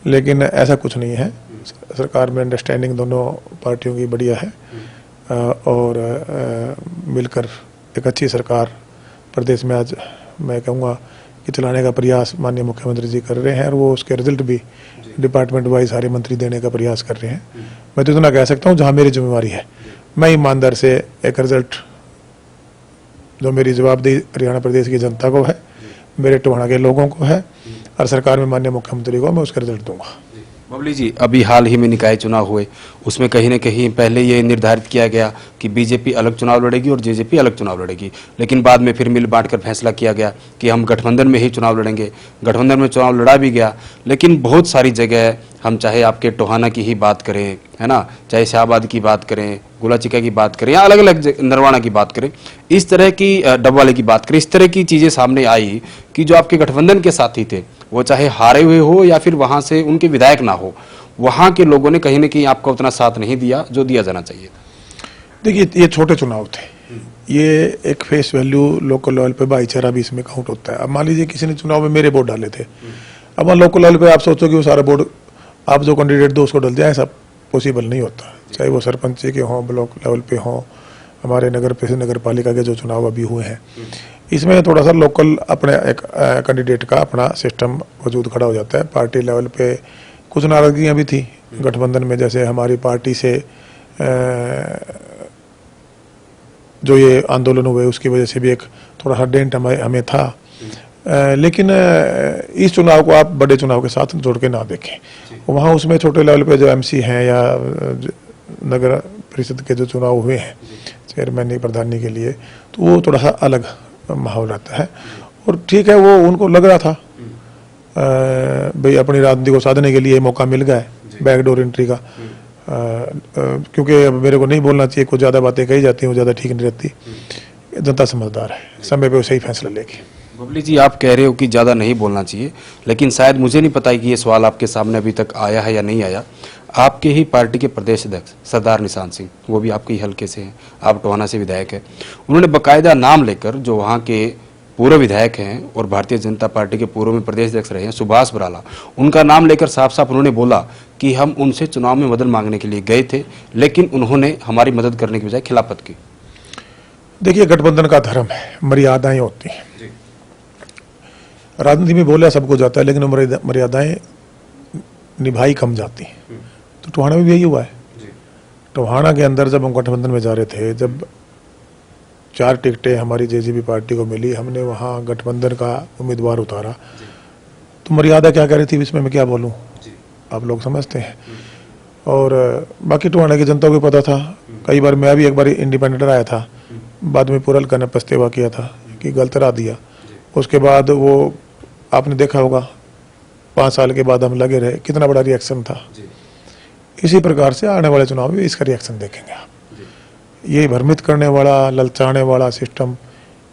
लेकिन ऐसा कुछ नहीं है। सरकार में अंडरस्टैंडिंग दोनों पार्टियों की बढ़िया है और मिलकर एक अच्छी सरकार प्रदेश में आज मैं कहूँगा कि चलाने का प्रयास माननीय मुख्यमंत्री जी कर रहे हैं और वो उसके रिजल्ट भी डिपार्टमेंट वाइज सारे मंत्री देने का प्रयास कर रहे हैं। मैं तो इतना कह सकता हूँ, जहाँ मेरी जिम्मेवारी है मैं ईमानदार से एक रिजल्ट, जो मेरी जवाबदेही हरियाणा प्रदेश की जनता को है, मेरे टोहाना के लोगों को है और सरकार में माननीय मुख्यमंत्री को, मैं उसका रिजल्ट दूंगा। बबली जी, अभी हाल ही में निकाय चुनाव हुए, उसमें कहीं न कहीं पहले ये निर्धारित किया गया कि बीजेपी अलग चुनाव लड़ेगी और जेजेपी अलग चुनाव लड़ेगी, लेकिन बाद में फिर मिल बांट कर फैसला किया गया कि हम गठबंधन में ही चुनाव लड़ेंगे। गठबंधन में चुनाव लड़ा भी गया, लेकिन बहुत सारी जगह, हम चाहे आपके टोहाना की ही बात करें, है ना, चाहे शाहबाद की बात करें, गुलाचिका की बात करें या अलग अलग नरवाना की बात करें, इस तरह की डबवाले की बात करें, इस तरह की चीज़ें सामने आई कि जो आपके गठबंधन के साथी थे, वो चाहे हारे हुए हो या फिर वहां से उनके विधायक ना हो, वहां के लोगों ने कहीं ना कहीं आपको उतना साथ नहीं दिया जो दिया जाना चाहिए था। देखिए, ये छोटे चुनाव थे, ये एक फेस वैल्यू लोकल लेवल पे भाईचारा भी इसमें काउंट होता है। अब मान लीजिए किसी ने चुनाव में मेरे वोट डाले थे, अब लोकल लेवल पे आप सोचो कि वो सारा वोट आप जो कैंडिडेट दो उसको डल जाए, सब पॉसिबल नहीं होता। चाहे वो सरपंच के हों, ब्लॉक लेवल पे हों, हमारे नगर पालिका के जो चुनाव अभी हुए हैं, इसमें थोड़ा सा लोकल अपने एक कैंडिडेट का अपना सिस्टम वजूद खड़ा हो जाता है। पार्टी लेवल पे कुछ नाराजगियाँ भी थी गठबंधन में, जैसे हमारी पार्टी से जो ये आंदोलन हुए उसकी वजह से भी एक थोड़ा सा डेंट हमें था। लेकिन इस चुनाव को आप बड़े चुनाव के साथ जोड़ के ना देखें। वहाँ उसमें छोटे लेवल पे जो एमसी हैं या नगर परिषद के जो चुनाव हुए हैं चेयरमैन प्रधानी के लिए, तो वो थोड़ा सा अलग माहौल रहता है और ठीक है, वो उनको लग रहा था भाई अपनी राजनीति को साधने के लिए मौका मिल गया है बैकडोर एंट्री का। क्योंकि अब मेरे को नहीं बोलना चाहिए, कुछ ज़्यादा बातें कही जाती हैं, वो ज़्यादा ठीक नहीं रहती। जनता समझदार है, समय पे वो सही फैसला लेगी। बबली जी, आप कह रहे हो कि ज़्यादा नहीं बोलना चाहिए, लेकिन शायद मुझे नहीं पता कि ये सवाल आपके सामने अभी तक आया है या नहीं आया। आपके ही पार्टी के प्रदेश अध्यक्ष सरदार निशान सिंह, वो भी आपके ही हल्के से हैं, आप टोहाना से विधायक हैं, उन्होंने बाकायदा नाम लेकर जो वहाँ के पूर्व विधायक हैं और भारतीय जनता पार्टी के पूर्व में प्रदेश अध्यक्ष रहे हैं सुभाष बराला, उनका नाम लेकर साफ साफ उन्होंने बोला कि हम उनसे चुनाव में मदद मांगने के लिए गए थे, लेकिन उन्होंने हमारी मदद करने की बजाय खिलाफत की। देखिए, गठबंधन का धर्म है, मर्यादाएं होती हैं। राजनीति में बोला सबको जाता है, लेकिन मर्यादाएं निभाई कम जाती हैं। तो टोहाना में भी यही हुआ है। टोहाना के अंदर जब हम गठबंधन में जा रहे थे, जब 4 टिकटें हमारी जेजेपी पार्टी को मिली, हमने वहाँ गठबंधन का उम्मीदवार उतारा, तो मर्यादा क्या कह रही थी इसमें मैं क्या बोलूँ, आप लोग समझते हैं। और बाकी टोहाना की जनता को पता था, कई बार मैं भी एक बार इंडिपेंडेंट आया था, बाद में पूरल का ने पछतावा किया था कि गलत राह दिया। उसके बाद वो आपने देखा होगा 5 साल के बाद हम लगे रहे, कितना बड़ा रिएक्शन था। इसी प्रकार से आने वाले चुनाव में इसका रिएक्शन देखेंगे आप। ये भ्रमित करने वाला, ललचाने वाला सिस्टम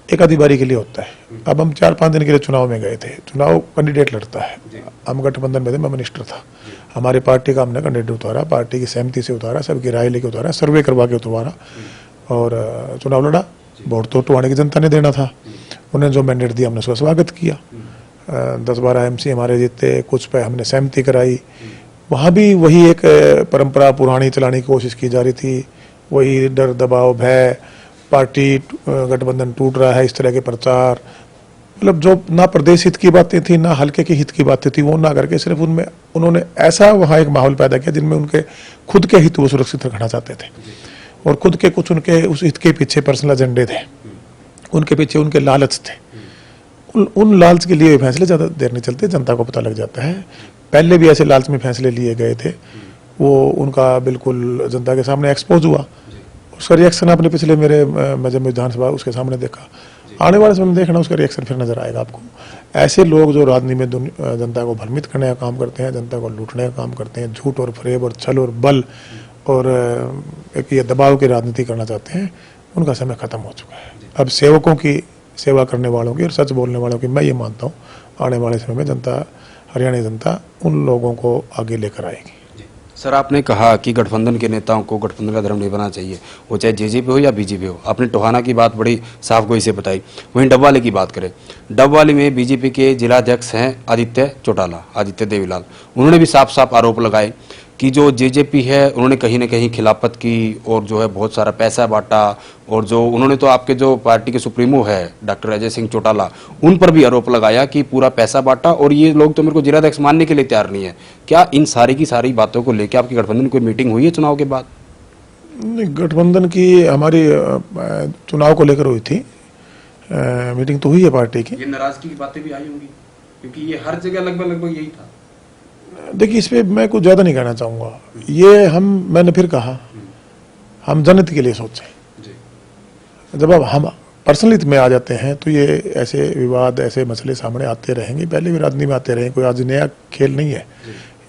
एक आधी बारी के लिए होता है। अब हम 4-5 दिन के लिए चुनाव में गए थे, चुनाव कैंडिडेट लड़ता है, हम गठबंधन में थे, मैं मिनिस्टर था, हमारी पार्टी का हमने कैंडिडेट उतारा, पार्टी की सहमति से उतारा, सबकी राय लेके उतारा, सर्वे करवा के उतारा और चुनाव लड़ा। वोट तो टोहाने की जनता ने देना था, उन्हें जो मैंडेट दिया हमने उसका स्वागत किया। 10-12 MC हमारे जीते, कुछ पे हमने सहमति कराई। वहाँ भी वही एक परंपरा पुरानी चलाने की कोशिश की जा रही थी, वही डर दबाव भय, पार्टी गठबंधन टूट रहा है, इस तरह के प्रचार, मतलब जो ना प्रदेश हित की बातें थी ना हल्के के हित की बातें थी, वो ना करके सिर्फ उनमें उन्होंने ऐसा वहाँ एक माहौल पैदा किया जिनमें उनके खुद के हित वो सुरक्षित रखना चाहते थे और खुद के कुछ उनके उस हित के पीछे पर्सनल एजेंडे थे, उनके पीछे उनके लालच थे। उन लालच के लिए फैसले ज़्यादा देर नहीं चलते, जनता को पता लग जाता है। पहले भी ऐसे लालच में फैसले लिए गए थे, वो उनका बिल्कुल जनता के सामने एक्सपोज हुआ। उसका रिएक्शन आपने पिछले मेरे जब विधानसभा उसके सामने देखा, आने वाले समय में देखना उसका रिएक्शन फिर नजर आएगा आपको। ऐसे लोग जो राजनीति में जनता को भ्रमित करने का काम करते हैं, जनता को लूटने का काम करते हैं, झूठ और फरेब और छल और बल और एक ये दबाव की राजनीति करना चाहते हैं, उनका समय खत्म हो चुका है। अब सेवकों की सेवा करने वालों की और सच बोलने वालों की मैं ये मानता हूँ आने वाले समय में जनता, हरियाणा जनता उन लोगों को आगे लेकर आएगी। सर, आपने कहा कि गठबंधन के नेताओं को गठबंधन का धर्म नहीं बनाना चाहिए, वो चाहे जेजेपी हो या बीजेपी हो। आपने टोहाना की बात बड़ी साफ गोई से बताई। वहीं डबवाली की बात करें, डबवाली में बीजेपी के जिलाध्यक्ष हैं आदित्य देवीलाल, उन्होंने भी साफ साफ आरोप लगाए कि जो जेजेपी है उन्होंने कहीं ना कहीं खिलाफत की और जो है बहुत सारा पैसा बांटा, और जो उन्होंने तो आपके जो पार्टी के सुप्रीमो है डॉक्टर अजय सिंह चौटाला, उन पर भी आरोप लगाया कि पूरा पैसा बांटा, और ये लोग तो मेरे को जिलाध्यक्ष मानने के लिए तैयार नहीं है। क्या इन सारी की सारी बातों को लेकर आपकी गठबंधन कोई मीटिंग हुई है चुनाव के बाद? नहीं, गठबंधन की हमारी चुनाव को लेकर हुई थी, मीटिंग तो हुई है पार्टी की। ये नाराजगी की बातें भी आई होंगी, क्योंकि ये हर जगह लगभग यही था। देखिए, इस पे मैं कुछ ज्यादा नहीं कहना चाहूंगा। ये मैंने फिर कहा, हम जनहित के लिए सोचें। जब अब हम पर्सनली में आ जाते हैं तो ये ऐसे विवाद, ऐसे मसले सामने आते रहेंगे, पहले भी राजनीति में आते रहेंगे, कोई आज नया खेल नहीं है।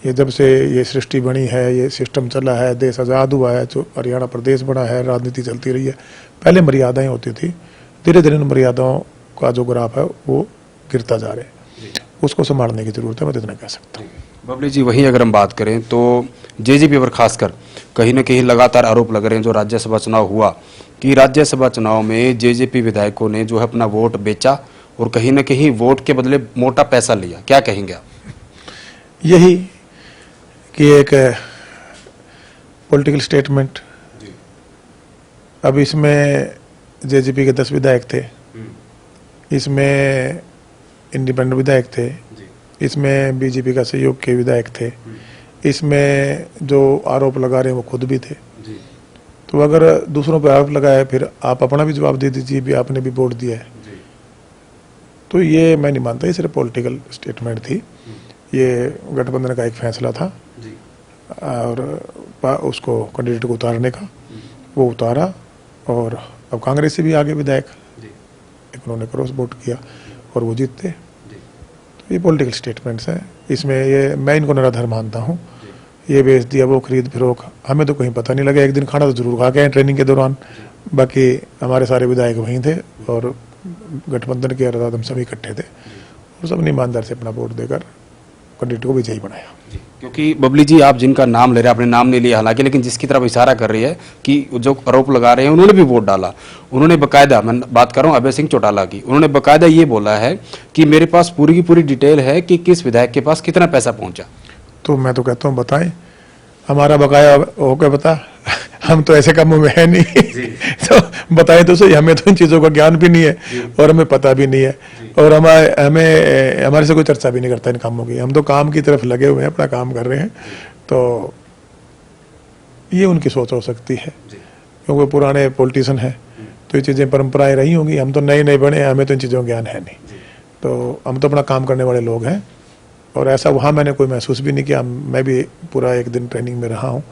ये जब से ये सृष्टि बनी है, ये सिस्टम चला है, देश आज़ाद हुआ है, जो हरियाणा प्रदेश बना है, राजनीति चलती रही है। पहले मर्यादाएं होती थी, धीरे धीरे उन मर्यादाओं का जो ग्राफ है वो गिरता जा रहा है, उसको संभालने की जरूरत है, मैं इतना कह सकता हूँ। बबली जी, वहीं अगर हम बात करें तो जेजेपी पर खासकर कहीं न कहीं लगातार आरोप लग रहे हैं, जो राज्यसभा चुनाव हुआ कि राज्यसभा चुनाव में जेजेपी विधायकों ने जो है अपना वोट बेचा और कहीं न कहीं वोट के बदले मोटा पैसा लिया। क्या कहेंगे आप? यही कि एक पॉलिटिकल स्टेटमेंट। अब इसमें जेजेपी के 10 विधायक थे, इसमें इंडिपेंडेंट विधायक थे, इसमें बीजेपी का सहयोग के विधायक थे, इसमें जो आरोप लगा रहे हैं वो खुद भी थे। तो अगर दूसरों पर आरोप लगाया फिर आप अपना भी जवाब दे दीजिए भी आपने भी वोट दिया है, तो ये मैं नहीं मानता, ये सिर्फ पॉलिटिकल स्टेटमेंट थी। ये गठबंधन का एक फैसला था और उसको कैंडिडेट को उतारने का, वो उतारा। और अब कांग्रेस से भी आगे विधायक उन्होंने क्रॉस वोट किया और वो जीतते। तो ये पॉलिटिकल स्टेटमेंट्स हैं, इसमें ये मैं इनको निराधार मानता हूँ। ये बेच दिया, वो खरीद फरोख, हमें तो कहीं पता नहीं लगा। एक दिन खाना तो जरूर खा के आए ट्रेनिंग के दौरान, बाकी हमारे सारे विधायक वहीं थे और गठबंधन के हम सभी इकट्ठे थे और सबने ईमानदार से अपना वोट देकर कैंडिडेट को विजयी बनाया। क्योंकि बबली जी, आप जिनका नाम ले रहे हैं, आपने नाम नहीं लिया हालांकि, लेकिन जिसकी तरफ इशारा कर रही है कि जो आरोप लगा रहे हैं उन्होंने भी वोट डाला। उन्होंने बकायदा, मैं बात कर रहा हूँ अभय सिंह चौटाला की, उन्होंने बकायदा ये बोला है कि मेरे पास पूरी की पूरी डिटेल है कि किस विधायक के पास कितना पैसा पहुंचा। तो मैं तो कहता हूँ बताएं, हमारा बकाया होकर बता, हम तो ऐसे कामों में है नहीं तो बताएं तो सही, हमें तो इन चीज़ों का ज्ञान भी नहीं है और हमें पता भी नहीं है और हमारे से कोई चर्चा भी नहीं करता इन कामों की। हम तो काम की तरफ लगे हुए हैं, अपना काम कर रहे हैं। तो ये उनकी सोच हो सकती है, क्योंकि पुराने पॉलिटिशियन हैं तो ये चीज़ें परंपराएं रही होंगी। हम तो नए नए बने, हमें तो इन चीज़ों का ज्ञान है नहीं, तो हम तो अपना काम करने वाले लोग हैं। और ऐसा वहाँ मैंने कोई महसूस भी नहीं किया। मैं भी पूरा एक दिन ट्रेनिंग में रहा हूँ,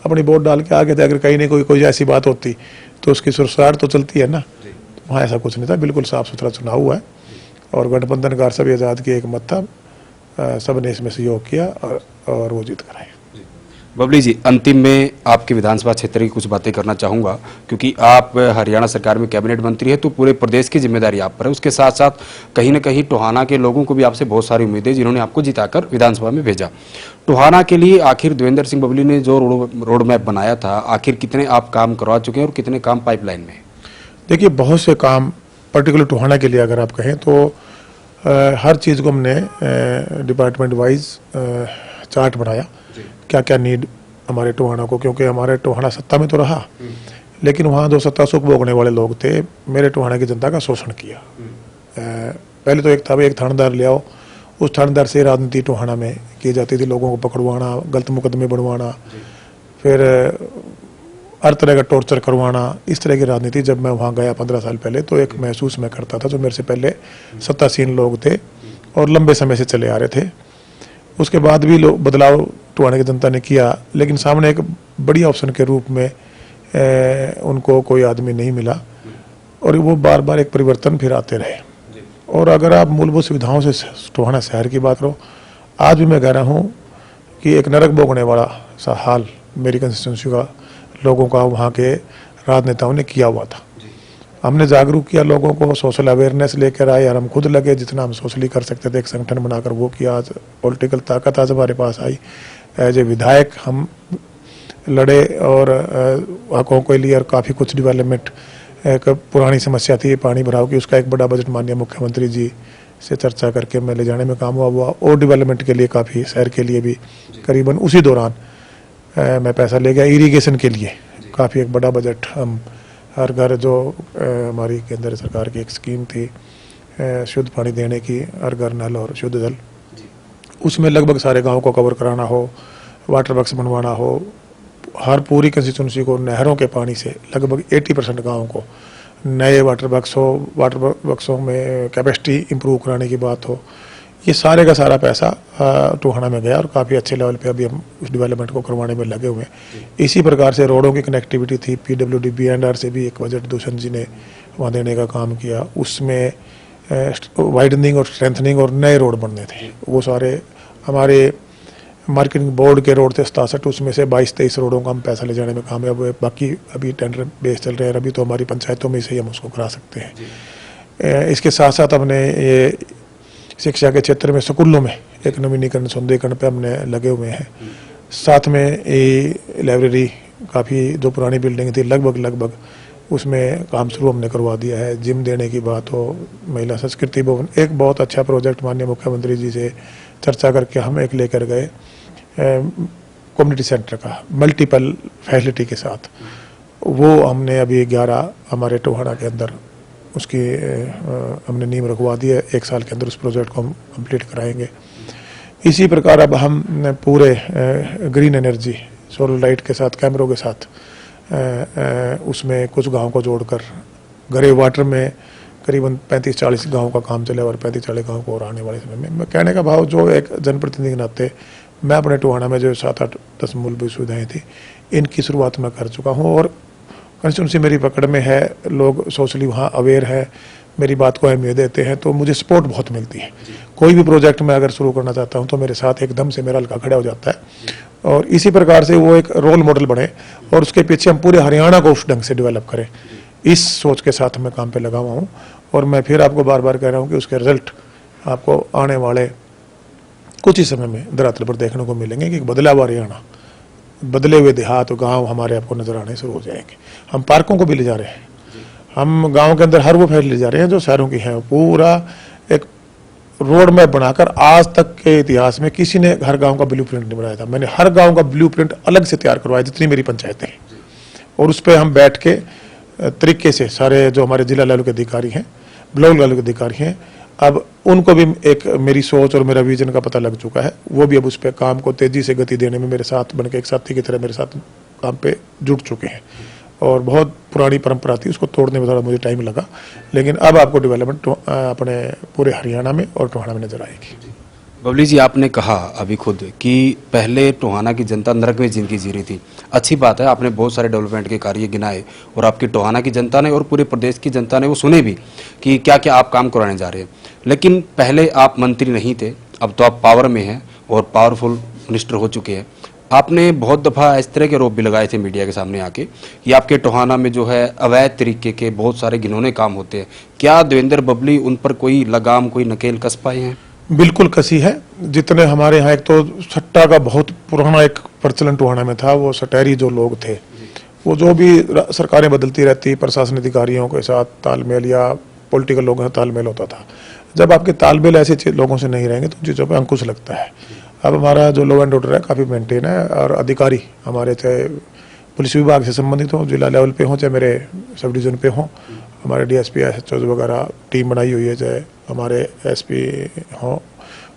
अपनी वोट डाल के आगे थे। अगर कहीं ना कोई ऐसी बात होती तो उसकी सुरसार तो चलती है ना, तो वहाँ ऐसा कुछ नहीं था, बिल्कुल साफ सुथरा चुनाव हुआ है और गठबंधन का सभी आज़ाद की एक मत था, सब ने इसमें सहयोग किया और वो जीत कर आए। बबली जी, अंतिम में आपके विधानसभा क्षेत्र की कुछ बातें करना चाहूँगा, क्योंकि आप हरियाणा सरकार में कैबिनेट मंत्री है, तो पूरे प्रदेश की जिम्मेदारी आप पर है। उसके साथ साथ कहीं ना कहीं टोहाना के लोगों को भी आपसे बहुत सारी उम्मीदें, जिन्होंने आपको जिताकर विधानसभा में भेजा। टोहाना के लिए आखिर देवेंद्र सिंह बबली ने जो रोड मैप बनाया था, आखिर कितने आप काम करवा चुके हैं और कितने काम पाइपलाइन में? देखिए, बहुत से काम पर्टिकुलर टोहाना के लिए अगर आप कहें तो हर चीज़ को हमने डिपार्टमेंट वाइज चार्ट बनाया, क्या क्या नीड हमारे टोहाना को, क्योंकि हमारे टोहाना सत्ता में तो रहा, लेकिन वहाँ जो सत्ता सुख भोगने वाले लोग थे, मेरे टोहाना की जनता का शोषण किया। पहले तो एक था, एक थानेदार ले आओ, उस थानेदार से राजनीति टोहाना में की जाती थी, लोगों को पकड़वाना, गलत मुकदमे बनवाना, फिर हर तरह का टॉर्चर करवाना, इस तरह की राजनीति। जब मैं वहाँ गया 15 साल पहले तो एक महसूस मैं करता था, जो मेरे से पहले सत्तासीन लोग थे और लंबे समय से चले आ रहे थे। उसके बाद भी लोग बदलाव टोहाना की जनता ने किया, लेकिन सामने एक बढ़िया ऑप्शन के रूप में उनको कोई आदमी नहीं मिला और वो बार बार एक परिवर्तन फिर आते रहे। और अगर आप मूलभूत सुविधाओं से टोहाना शहर की बात करो, आज भी मैं कह रहा हूँ कि एक नरक भोगने वाला सा हाल मेरी कंस्टिट्यूंसी का लोगों का वहाँ के राजनेताओं ने किया हुआ था। हमने जागरूक किया लोगों को, सोशल अवेयरनेस लेकर आए और हम खुद लगे जितना हम सोशली कर सकते थे, एक संगठन बनाकर वो किया। आज पॉलिटिकल ताकत आज हमारे पास आई, एज ए विधायक हम लड़े और हकों के लिए, और काफ़ी कुछ डेवलपमेंट, एक पुरानी समस्या थी पानी भराव की, उसका एक बड़ा बजट माननीय मुख्यमंत्री जी से चर्चा करके मैं ले जाने में काम हुआ और डेवलपमेंट के लिए काफ़ी, शहर के लिए भी करीबन उसी दौरान मैं पैसा ले गया। इरिगेशन के लिए काफ़ी एक बड़ा बजट, हम हर घर, जो हमारी केंद्र सरकार की एक स्कीम थी शुद्ध पानी देने की, हर घर नल और शुद्ध जल, उसमें लगभग सारे गाँव को कवर कराना हो, वाटर वर्क्स बनवाना हो, हर पूरी कंस्टिट्यूंसी को नहरों के पानी से लगभग 80% गाँव को नए वाटर वर्क्स हो, वाटर वर्क्सों में कैपेसिटी इंप्रूव कराने की बात हो, ये सारे का सारा पैसा टोहाना में गया और काफ़ी अच्छे लेवल पे अभी हम उस डेवलपमेंट को करवाने में लगे हुए हैं। इसी प्रकार से रोडों की कनेक्टिविटी थी, PWD BNR से भी एक बजट दूषण जी ने वहाँ देने का काम किया, उसमें वाइडनिंग और स्ट्रेंथनिंग और नए रोड बनने थे। वो सारे हमारे मार्केटिंग बोर्ड के रोड थे 67, उसमें से 22-23 रोडों का हम पैसा ले जाने में कामयाब हुए। बाकी अभी टेंडर बेस चल रहे हैं, अभी तो हमारी पंचायतों में से ही हम उसको करा सकते हैं। इसके साथ साथ हमने ये शिक्षा के क्षेत्र में स्कूलों में एक नवीनीकरण, सौंदर्यीकरण पे हमने लगे हुए हैं। साथ में ये लाइब्रेरी, काफ़ी जो पुरानी बिल्डिंग थी लगभग उसमें काम शुरू हमने करवा दिया है। जिम देने की बात हो, महिला संस्कृति भवन, एक बहुत अच्छा प्रोजेक्ट माननीय मुख्यमंत्री जी से चर्चा करके हम एक लेकर गए कम्युनिटी सेंटर का मल्टीपल फैसिलिटी के साथ, वो हमने अभी 11 हमारे टोहाना के अंदर उसकी हमने नींव रखवा दी है। 1 साल के अंदर उस प्रोजेक्ट को हम कंप्लीट कराएंगे। इसी प्रकार अब हम पूरे ग्रीन एनर्जी, सोलर लाइट के साथ, कैमरों के साथ उसमें कुछ गाँव को जोड़कर घरे वाटर में करीबन 35-40 गाँव का काम चले और 35-40 गाँव को और आने वाले समय में। मैं कहने का भाव, जो एक जनप्रतिनिधि के नाते मैं अपने टोहाना में जो 7-8-10 मूलभूत सुविधाएँ थी, इनकी शुरुआत मैं कर चुका हूँ और कंस्टिट्यूंसी मेरी पकड़ में है, लोग सोशली वहाँ अवेयर है, मेरी बात को अहमियत देते हैं, तो मुझे सपोर्ट बहुत मिलती है। कोई भी प्रोजेक्ट मैं अगर शुरू करना चाहता हूँ तो मेरे साथ एकदम से मेरा हल्का खड़ा हो जाता है और इसी प्रकार से वो एक रोल मॉडल बने और उसके पीछे हम पूरे हरियाणा को उस ढंग से डेवलप करें, इस सोच के साथ मैं काम पे लगा हुआ हूँ। और मैं फिर आपको बार बार कह रहा हूँ कि उसके रिजल्ट आपको आने वाले कुछ ही समय में धरातल पर देखने को मिलेंगे कि बदला हुआ हरियाणा, बदले हुए देहात, गांव हमारे आपको नजर आने शुरू हो जाएंगे। हम पार्कों को भी ले जा रहे हैं, हम गांव के अंदर हर वो फैसिलिटी ले जा रहे हैं जो शहरों की है। पूरा एक रोड मैप बनाकर, आज तक के इतिहास में किसी ने हर गांव का ब्लूप्रिंट नहीं बनाया था। मैंने हर गांव का ब्लूप्रिंट अलग से तैयार करवाया, जितनी मेरी पंचायतें हैं, और उस पर हम बैठ के तरीके से सारे जो हमारे जिला लेवल के अधिकारी हैं, ब्लॉक लेवल के अधिकारी हैं, अब उनको भी एक मेरी सोच और मेरा विजन का पता लग चुका है। वो भी अब उस पर काम को तेजी से गति देने में मेरे साथ बनकर एक साथी की तरह मेरे साथ काम पे जुट चुके हैं और बहुत पुरानी परंपरा थी, उसको तोड़ने में थोड़ा मुझे टाइम लगा, लेकिन अब आपको डेवलपमेंट अपने पूरे हरियाणा में और टोहाना में नजर आएगी। बबली जी, आपने कहा अभी खुद कि पहले टोहाना की जनता नरक में जिंदगी जी रही थी। अच्छी बात है, आपने बहुत सारे डेवलपमेंट के कार्य गिनाए और आपकी टोहाना की जनता ने और पूरे प्रदेश की जनता ने वो सुने भी कि क्या क्या आप काम कराने जा रहे हैं। लेकिन पहले आप मंत्री नहीं थे, अब तो आप पावर में हैं और पावरफुल मिनिस्टर हो चुके हैं। आपने बहुत दफ़ा इस तरह के आरोप भी लगाए थे मीडिया के सामने आके कि आपके टोहाना में जो है अवैध तरीके के बहुत सारे घिनौने काम होते हैं। क्या देवेंद्र बबली उन पर कोई लगाम, कोई नकेल कस पाए हैं? बिल्कुल कसी है। जितने हमारे यहाँ, एक तो सट्टा का बहुत पुराना एक प्रचलन टोहाना में था, वो सटैरी जो लोग थे, वो जो भी सरकारें बदलती रहती, प्रशासन अधिकारियों के साथ तालमेल या पॉलिटिकल लोगों से तालमेल होता था। जब आपके तालमेल ऐसे लोगों से नहीं रहेंगे तो चीज़ों पर अंकुश लगता है। अब हमारा जो लॉ एंड ऑर्डर है काफ़ी मेंटेन है और अधिकारी हमारे, चाहे पुलिस विभाग से संबंधित हो, जिला लेवल पे हो, चाहे मेरे सब डिवीजन पे हो, हमारे डीएसपी एसएचओ वगैरह टीम बनाई हुई है, चाहे हमारे एसपी हो,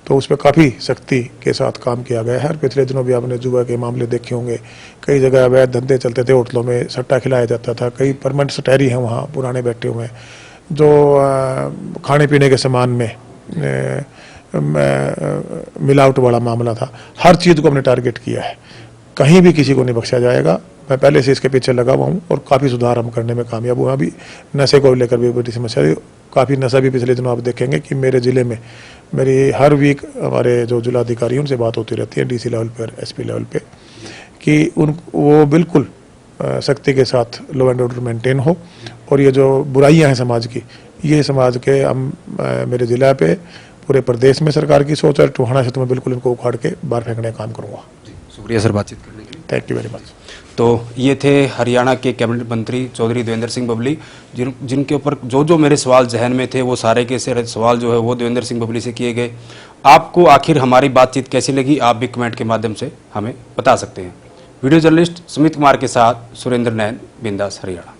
तो उस पर काफ़ी सख्ती के साथ काम किया गया है। और पिछले दिनों भी आपने जुआ के मामले देखे होंगे, कई जगह अवैध धंधे चलते थे, होटलों में सट्टा खिलाया जाता था, कई परमानेंट सटैरी हैं वहाँ पुराने बैठे हुए हैं जो खाने पीने के सामान में मिलावट वाला मामला था। हर चीज़ को हमने टारगेट किया है, कहीं भी किसी को नहीं बख्शा जाएगा। मैं पहले से इसके पीछे लगा हुआ हूँ और काफ़ी सुधार हम करने में कामयाब हुआ। अभी नशे को लेकर भी बड़ी समस्या है, काफ़ी नशा भी पिछले दिनों आप देखेंगे कि मेरे ज़िले में मेरी हर वीक हमारे जो जिलाधिकारी उनसे बात होती रहती है, डीसी लेवल पर, एसपी लेवल पे, कि वो बिल्कुल सख्ती के साथ लॉ एंड ऑर्डर मेंटेन हो और ये जो बुराइयां हैं समाज की, ये समाज के हम मेरे ज़िला पे पूरे प्रदेश में सरकार की सोच है। टोहाना क्षेत्र में बिल्कुल इनको उखाड़ के बाहर फेंकने का काम करूँगा। शुक्रिया सर बातचीत करने के लिए। Thank you very much. तो ये थे हरियाणा के कैबिनेट मंत्री चौधरी देवेंद्र सिंह बबली, जिनके ऊपर जो मेरे सवाल जहन में थे वो सारे के सारे सवाल जो है वो देवेंद्र सिंह बबली से किए गए। आपको आखिर हमारी बातचीत कैसी लगी, आप भी कमेंट के माध्यम से हमें बता सकते हैं। वीडियो जर्नलिस्ट सुमित कुमार के साथ सुरेंद्र नैन, बिंदास, हरियाणा।